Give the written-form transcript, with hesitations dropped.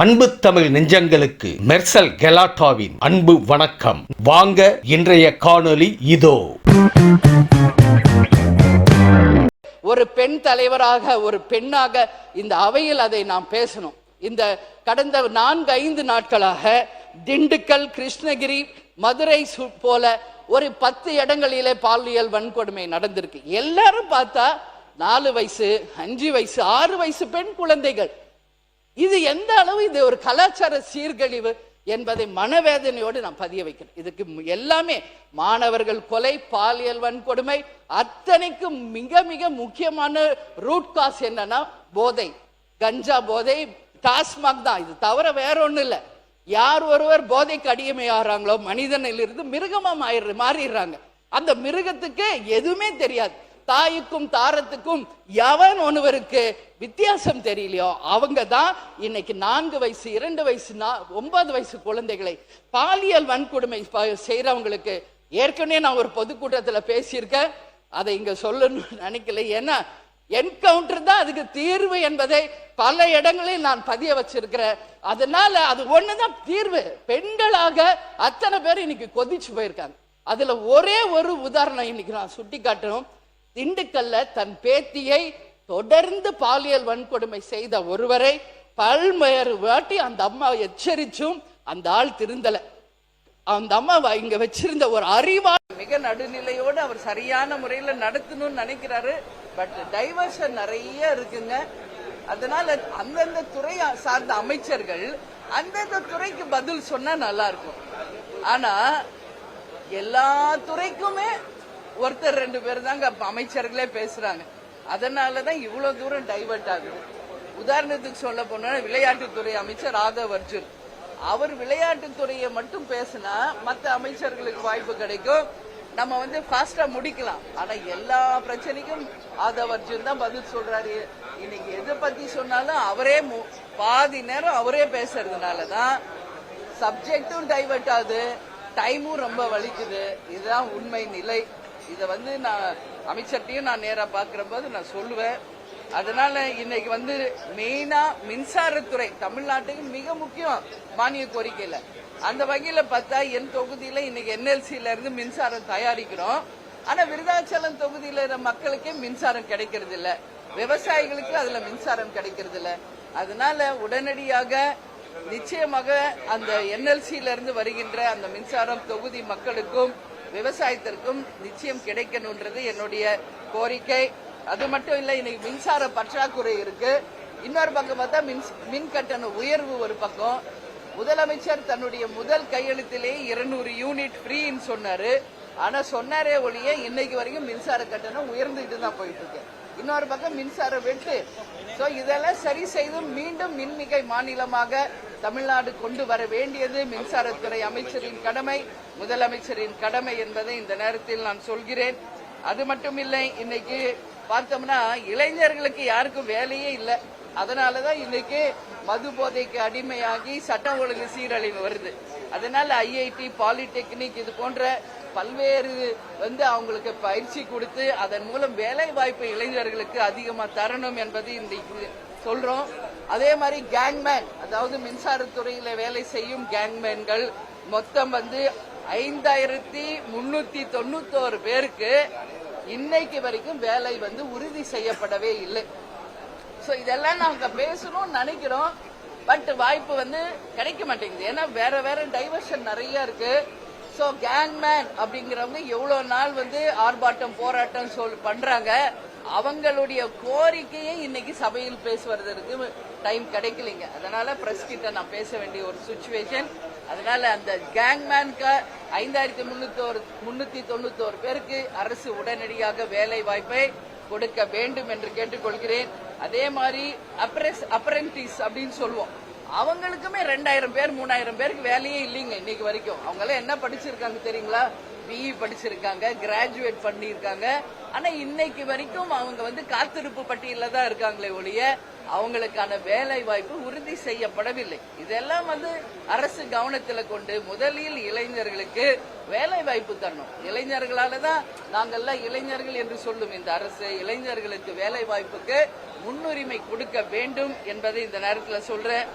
அன்பு தமிழ் நெஞ்சங்களுக்கு மெர்சல் கெலாட்டாவின் அன்பு வணக்கம். வாங்க இன்றைய காணொளி இதோ. ஒரு பெண் தலைவராக, ஒரு பெண்ணாக இந்த அவையில் அதை நாம் பேசணும். இந்த கடந்த 4-5 நாட்களாக திண்டுக்கல், கிருஷ்ணகிரி, மதுரை போல ஒரு 10 இடங்களிலே பாலியல் வன்கொடுமை நடந்திருக்கு. எல்லாரும் பார்த்தா 4 வயசு, 5 வயசு, 6 வயசு பெண் குழந்தைகள். இது எந்த அளவு இது ஒரு கலாச்சார சீர்கழிவு என்பதை மனவேதனையோடு நான் பதிய வைக்கிறேன். இதுக்கு எல்லாமே மாணவர்கள் கொலை, பாலியல் வன்கொடுமை, அத்தனைக்கும் மிக மிக முக்கியமான ரூட் காஸ் என்னன்னா போதை, கஞ்சா போதை, டாஸ்மாக் தான். இது தவிர வேற ஒண்ணும் இல்லை. யார் ஒருவர் போதைக்கு அடிமையாகிறாங்களோ மனிதனிலிருந்து மிருகமா மாறிடுறாங்க. அந்த மிருகத்துக்கு எதுவுமே தெரியாது. தாய்க்கும் தாரத்துக்கும் எவன் ஒருவருக்கு வித்தியாசம் தெரியலையோ அவங்க தான் இன்னைக்கு 4 வயசு, 2 வயசு, 9 வயசு குழந்தைகளை பாலியல் வன்கொடுமை செய்யறவங்களுக்கு ஏற்கனவே நான் ஒரு பொதுக்கூட்டத்தில் பேசியிருக்கேன். அதை இங்க சொல்லணும்னு நினைக்கல. ஏன்னா என்கவுண்டர் தான் அதுக்கு தீர்வு என்பதை பல இடங்களில் நான் பதிய வச்சிருக்கிறேன். அதனால அது ஒண்ணுதான் தீர்வு. பெண்களாக அத்தனை பேர் இன்னைக்கு கொதிச்சு போயிருக்காங்க. அதுல ஒரே ஒரு உதாரணம் இன்னைக்கு நான் சுட்டி காட்டணும். திண்டுக்கல்ல தன் பேத்தியை தொடர்ந்து பாலியல் வன்கொடுமை செய்த ஒருவரை பல்வேறு வாட்டி அந்த அம்மா எச்சரிச்சும் அந்த ஆள் திருந்தல. அந்த அம்மா இங்க வச்சிருந்த ஒரு அறிவாளி மிக நடுநிலையோடு அவர் சரியான முறையில நடத்தணும்னு நினைக்கிறாரு. பட் டைவர்ஷன் நிறைய இருக்குங்க. அதனால அந்தந்த துறை சார்ந்த அமைச்சர்கள் அந்தந்த துறைக்கு பதில் சொன்னா நல்லா இருக்கும். ஆனா எல்லா துறைக்குமே ஒருத்தர் 2 பேர் தாங்க அமைச்சர்களே பேசுறாங்க. அதனாலதான் இவ்வளவு தூரம் டைவர்ட் ஆகுது. உதாரணத்துக்கு சொல்ல போனா விளையாட்டுத்துறை அமைச்சர் ஆதவ் அர்ஜுன், அவர் விளையாட்டுத்துறையை மட்டும் பேசினா மற்ற அமைச்சர்களுக்கு வாய்ப்பு கிடைக்கும். நம்ம ஃபாஸ்டா முடிக்கலாம். ஆனா எல்லா பிரச்சனைக்கும் ஆதவ் அர்ஜுன் தான் பதில் சொல்றாரு. இன்னைக்கு எதை பத்தி சொன்னாலும் அவரே பாதி நேரம் அவரே பேசுறதுனாலதான் சப்ஜெக்டும் டைவர்ட் ஆகுது, டைமும் ரொம்ப வலிக்குது. இதுதான் உண்மை நிலை. இதை நான் அமைச்சர்கிட்டையும் நான் நேரா பாக்குற போது நான் சொல்லுவேன். அதனால இன்னைக்கு மெயினா மின்சாரத்துறை தமிழ்நாட்டுக்கு மிக முக்கியம் மானிய கோரிக்கையில. அந்த வகையில பார்த்தா என் தொகுதியில இன்னைக்கு NLC-ல இருந்து மின்சாரம் தயாரிக்கிறோம். ஆனா விருதாச்சலம் தொகுதியில மக்களுக்கே மின்சாரம் கிடைக்கிறது இல்ல, விவசாயிகளுக்கு அதுல மின்சாரம் கிடைக்கிறது இல்ல. அதனால உடனடியாக நிச்சயமாக அந்த NLC-ல இருந்து வருகின்ற அந்த மின்சாரம் தொகுதி மக்களுக்கும் விவசாயத்திற்கும் நிச்சயம் கிடைக்கணும்ன்றது என்னுடைய கோரிக்கை. அது மட்டும் இல்ல, இன்னைக்கு மின்சார பற்றாக்குறை இருக்கு. இன்னொரு பக்கம் பார்த்தா மின் கட்டண உயர்வு ஒரு பக்கம். முதலமைச்சர் தன்னுடைய முதல் கையெழுத்திலேயே 200 யூனிட் ஃப்ரீன்னு சொன்னாரு. ஆனா சொன்னாரே ஒழிய இன்னைக்கு வரைக்கும் மின்சார கட்டணம் உயர்ந்துட்டு தான் போயிட்டு இருக்கு. இன்னொரு பக்கம் மின்சார வெட்டு. சோ இதெல்லாம் சரி செய்து மீண்டும் மின்மிகை மாநிலமாக தமிழ்நாடு கொண்டு வர வேண்டியது மின்சாரத்துறை அமைச்சரின் கடமை, முதலமைச்சரின் கடமை என்பதை இந்த நேரத்தில் நான் சொல்கிறேன். அது மட்டும் இல்லை, இன்னைக்கு பார்த்தோம்னா இளைஞர்களுக்கு யாருக்கும் வேலையே இல்லை. அதனாலதான் இன்னைக்கு மது போதைக்கு அடிமையாகி சட்டம் ஒழுங்கு சீரழிவு வருது. அதனால IIT, பாலிடெக்னிக் இது போன்ற பல்வேறு அவங்களுக்கு பயிற்சி கொடுத்து அதன் மூலம் வேலை வாய்ப்பு இளைஞர்களுக்கு அதிகமா தரணும் என்பது இன்னைக்கு சொல்றோம். அதே மாதிரி கேங்மேன், அதாவது மின்சாரத்துறையில வேலை செய்யும் கேங்மேன்கள் மொத்தம் 5391 பேருக்கு இன்னைக்கு வரைக்கும் வேலை உறுதி செய்யப்படவே இல்லை. சோ இதெல்லாம் நாங்க பேசணும்னு நினைக்கிறோம். பட் வாய்ப்பு கிடைக்க மாட்டேங்குது. ஏன்னா வேற வேற டைவர்ஷன் நிறைய இருக்கு. சோ கேங்மேன் அப்படிங்கிறவங்க எவ்வளவு நாள் ஆர்ப்பாட்டம் போராட்டம் பண்றாங்க. அவங்களுடைய கோரிக்கையை இன்னைக்கு சபையில் பேசுவதற்கு டைம் கிடைக்கலைங்க. அதனால பிரஸ் கிட்ட நான் பேச வேண்டிய ஒரு சிச்சுவேஷன். அதனால அந்த கேங்மேனுக்கு 5391 பேருக்கு அரசு உடனடியாக வேலை வாய்ப்பை கொடுக்க வேண்டும் என்று கேட்டுக்கொள்கிறேன். அதே மாதிரி அப்ரெண்டிஸ் அப்படின்னு சொல்லுவோம், அவங்களுக்குமே 2000 பேர் 3000 பேருக்கு வேலையே இல்லைங்க இன்னைக்கு வரைக்கும். அவங்க எல்லாம் என்ன படிச்சிருக்காங்க தெரியுங்களா? BE படிச்சிருக்காங்க, கிராஜுவேட் பண்ணிருக்காங்க. ஆனா இன்னைக்கு வரைக்கும் அவங்க காத்திருப்பு பட்டியல தான் இருக்காங்களே ஒழிய அவங்களுக்கான வேலை வாய்ப்பு உறுதி செய்யப்படவில்லை. இதெல்லாம் அரசு கவனத்தில் கொண்டு முதலில் இளைஞர்களுக்கு வேலை வாய்ப்பு தரணும். இளைஞர்களால தான் நாங்கெல்லாம் இளைஞர்கள் என்று சொல்லும் இந்த அரசு இளைஞர்களுக்கு வேலை வாய்ப்புக்கு முன்னுரிமை கொடுக்க வேண்டும் என்பதை இந்த நேரத்தில் சொல்றேன்.